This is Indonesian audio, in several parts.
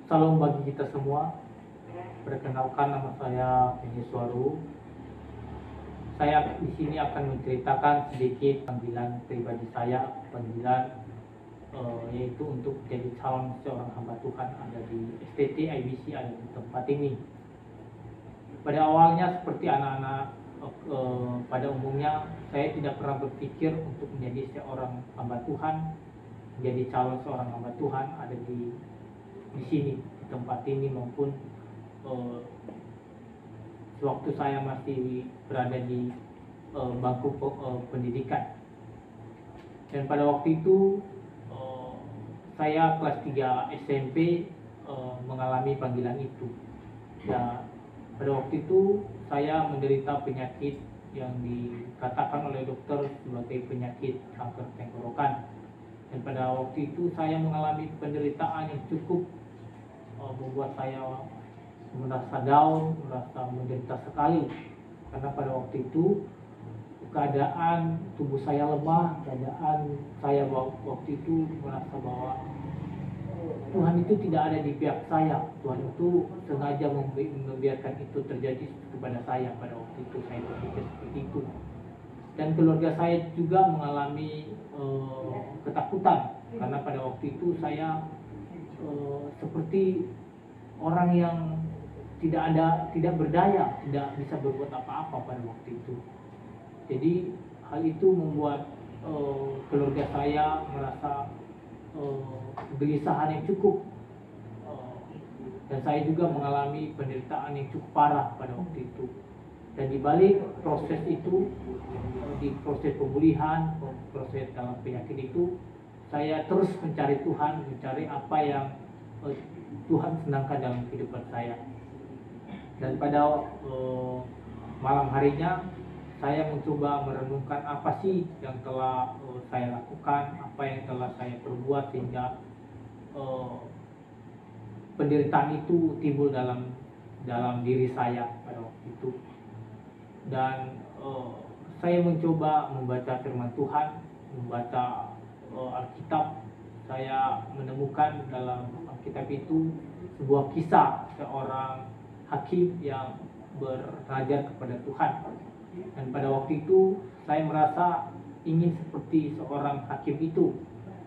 Salam bagi kita semua. Perkenalkan, nama saya Penyes Suaru. Saya di sini akan menceritakan sedikit panggilan pribadi saya, yaitu untuk jadi calon seorang hamba Tuhan ada di STT IBC, ada di tempat ini. Pada awalnya seperti anak-anak pada umumnya, saya tidak pernah berpikir untuk menjadi seorang hamba Tuhan, menjadi calon seorang hamba Tuhan ada di sini, di tempat ini, maupun sewaktu saya masih berada di bangku pendidikan. Dan pada waktu itu saya kelas 3 SMP mengalami panggilan itu. Ya, pada waktu itu saya menderita penyakit yang dikatakan oleh dokter sebagai penyakit kanker tenggorokan. Dan pada waktu itu saya mengalami penderitaan yang cukup membuat saya merasa down, merasa menderita sekali. Karena pada waktu itu keadaan tubuh saya lemah, keadaan saya waktu itu merasa bahwa Tuhan itu tidak ada di pihak saya. Tuhan itu sengaja membiarkan itu terjadi kepada saya. Pada waktu itu saya berpikir seperti itu. Dan keluarga saya juga mengalami ketakutan, karena pada waktu itu saya seperti orang yang tidak berdaya, tidak bisa berbuat apa-apa pada waktu itu. Jadi hal itu membuat keluarga saya merasa kegelisahan yang cukup, dan saya juga mengalami penderitaan yang cukup parah pada waktu itu. Dan di balik proses itu, di proses pemulihan, proses dalam penyakit itu, saya terus mencari Tuhan, mencari apa yang Tuhan senangkan dalam kehidupan saya. Dan pada malam harinya saya mencoba merenungkan apa sih yang telah saya lakukan, apa yang telah saya perbuat sehingga penderitaan itu timbul dalam diri saya pada waktu itu. Dan saya mencoba membaca firman Tuhan, membaca Alkitab. Saya menemukan dalam Alkitab itu sebuah kisah seorang hakim yang belajar kepada Tuhan. Dan pada waktu itu saya merasa ingin seperti seorang hakim itu,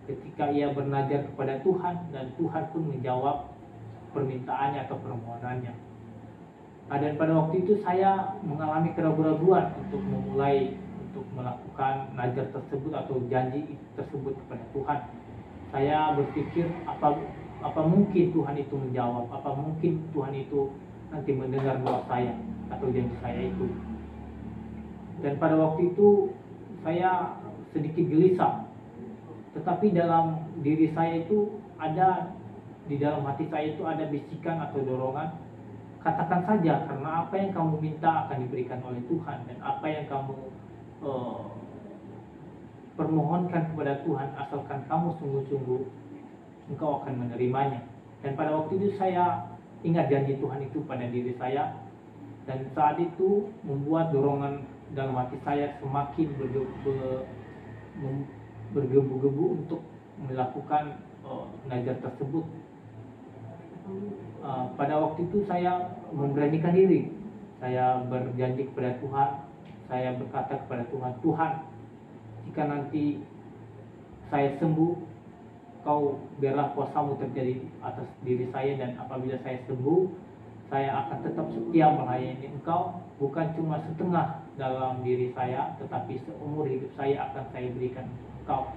ketika ia bernazar kepada Tuhan dan Tuhan pun menjawab permintaannya atau permohonannya. Dan pada waktu itu saya mengalami keraguan-keraguan untuk melakukan nazar tersebut atau janji tersebut kepada Tuhan. Saya berpikir apa mungkin Tuhan itu menjawab, apa mungkin Tuhan itu nanti mendengar doa saya atau janji saya itu. Dan pada waktu itu saya sedikit gelisah, tetapi dalam diri saya itu di dalam hati saya itu ada bisikan atau dorongan, katakan saja, karena apa yang kamu minta akan diberikan oleh Tuhan, dan apa yang kamu permohonkan kepada Tuhan, asalkan kamu sungguh-sungguh, engkau akan menerimanya. Dan pada waktu itu saya ingat janji Tuhan itu pada diri saya, dan saat itu membuat dorongan dalam hati saya semakin bergebu-gebu untuk melakukan nazar tersebut. Pada waktu itu saya memberanikan diri, saya berjanji kepada Tuhan, saya berkata kepada Tuhan, Tuhan, jika nanti saya sembuh, Kau biarlah kuasamu terjadi atas diri saya, dan apabila saya sembuh, saya akan tetap setia melayani Engkau, bukan cuma setengah dalam diri saya, tetapi seumur hidup saya akan saya berikan Engkau.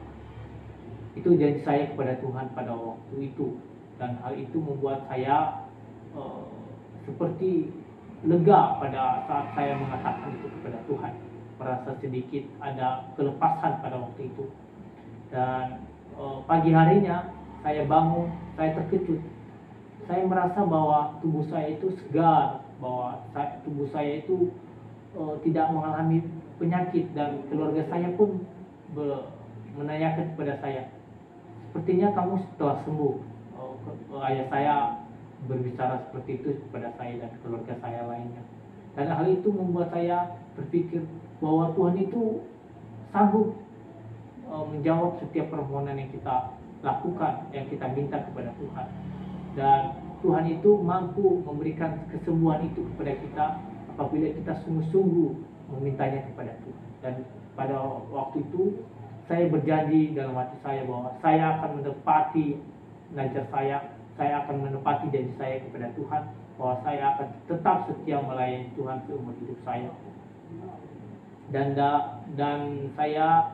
Itu janji saya kepada Tuhan pada waktu itu. Dan hal itu membuat saya seperti lega pada saat saya mengatakan itu kepada Tuhan, merasa sedikit ada kelepasan pada waktu itu. Dan pagi harinya saya bangun, saya terkejut, saya merasa bahwa tubuh saya itu segar, bahwa tubuh saya itu tidak mengalami penyakit, dan keluarga saya pun menanyakan kepada saya, sepertinya kamu setelah sembuh. Ayah saya berbicara seperti itu kepada saya dan keluarga saya lainnya. Dan hal itu membuat saya berpikir bahwa Tuhan itu sanggup menjawab setiap permohonan yang kita lakukan, yang kita minta kepada Tuhan. Dan Tuhan itu mampu memberikan kesembuhan itu kepada kita apabila kita sungguh-sungguh memintanya kepada Tuhan. Dan pada waktu itu saya berjanji dalam hati saya bahwa saya akan menepati najar saya akan menepati janji saya kepada Tuhan, bahwa saya akan tetap setia melayani Tuhan seumur hidup saya. Dan saya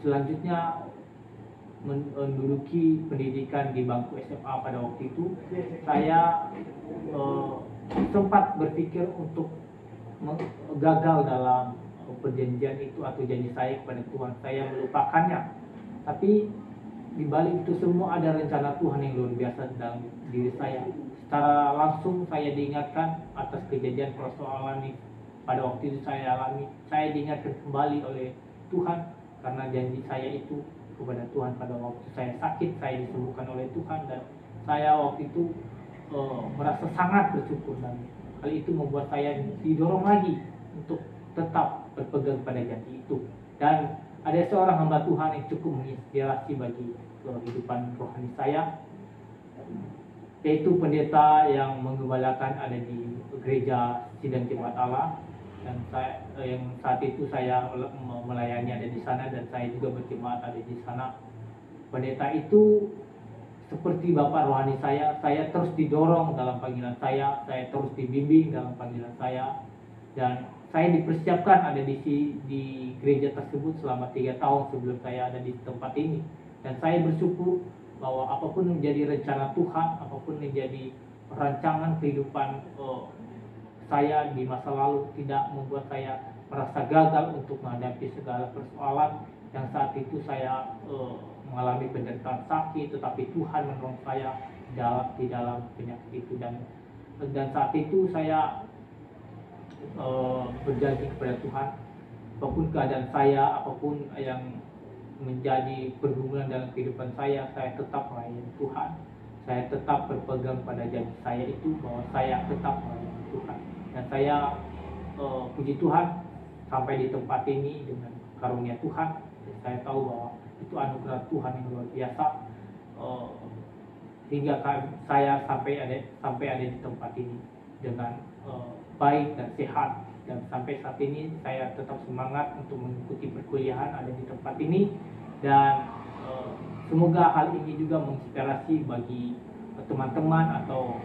selanjutnya menduduki pendidikan di bangku SMA. Pada waktu itu saya sempat berpikir untuk gagal dalam perjanjian itu atau janji saya kepada Tuhan. Saya melupakannya, tapi di balik itu semua ada rencana Tuhan yang luar biasa dalam diri saya. Secara langsung saya diingatkan atas kejadian persoalan ini pada waktu itu saya alami. Saya diingatkan kembali oleh Tuhan karena janji saya itu kepada Tuhan. Pada waktu saya sakit, saya disembuhkan oleh Tuhan, dan saya waktu itu merasa sangat bersyukur, dan hal itu membuat saya didorong lagi untuk tetap berpegang pada janji itu. Dan ada seorang hamba Tuhan yang cukup menginspirasi bagi kehidupan rohani saya, yaitu pendeta yang menggembalakan ada di gereja Sidang Jemaat Allah, dan saya yang saat itu saya melayani ada di sana, dan saya juga berjemaat ada di sana. Pendeta itu seperti bapak rohani saya terus didorong dalam panggilan saya terus dibimbing dalam panggilan saya, dan saya dipersiapkan ada di gereja tersebut selama 3 tahun sebelum saya ada di tempat ini. Dan saya bersyukur bahwa apapun menjadi rencana Tuhan, apapun menjadi rancangan kehidupan saya di masa lalu, tidak membuat saya merasa gagal untuk menghadapi segala persoalan. Yang saat itu saya mengalami penderitaan sakit, tetapi Tuhan menolong saya di dalam penyakit itu. Dan saat itu saya berjanji kepada Tuhan, apapun keadaan saya, apapun yang menjadi pergumulan dalam kehidupan saya tetap melayani Tuhan. Saya tetap berpegang pada janji saya itu, bahwa saya tetap melayani Tuhan. Dan saya puji Tuhan sampai di tempat ini dengan karunia Tuhan. Dan saya tahu bahwa itu anugerah Tuhan yang luar biasa, hingga saya sampai ada di tempat ini dengan baik dan sehat. Dan sampai saat ini saya tetap semangat untuk mengikuti perkuliahan ada di tempat ini, dan semoga hal ini juga menginspirasi bagi teman-teman atau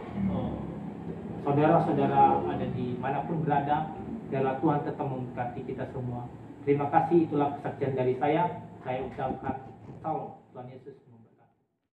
saudara-saudara ada di manapun berada. Biarlah Tuhan tetap memberkati kita semua. Terima kasih, itulah kesaksian dari saya ucapkan salam. Tuhan Yesus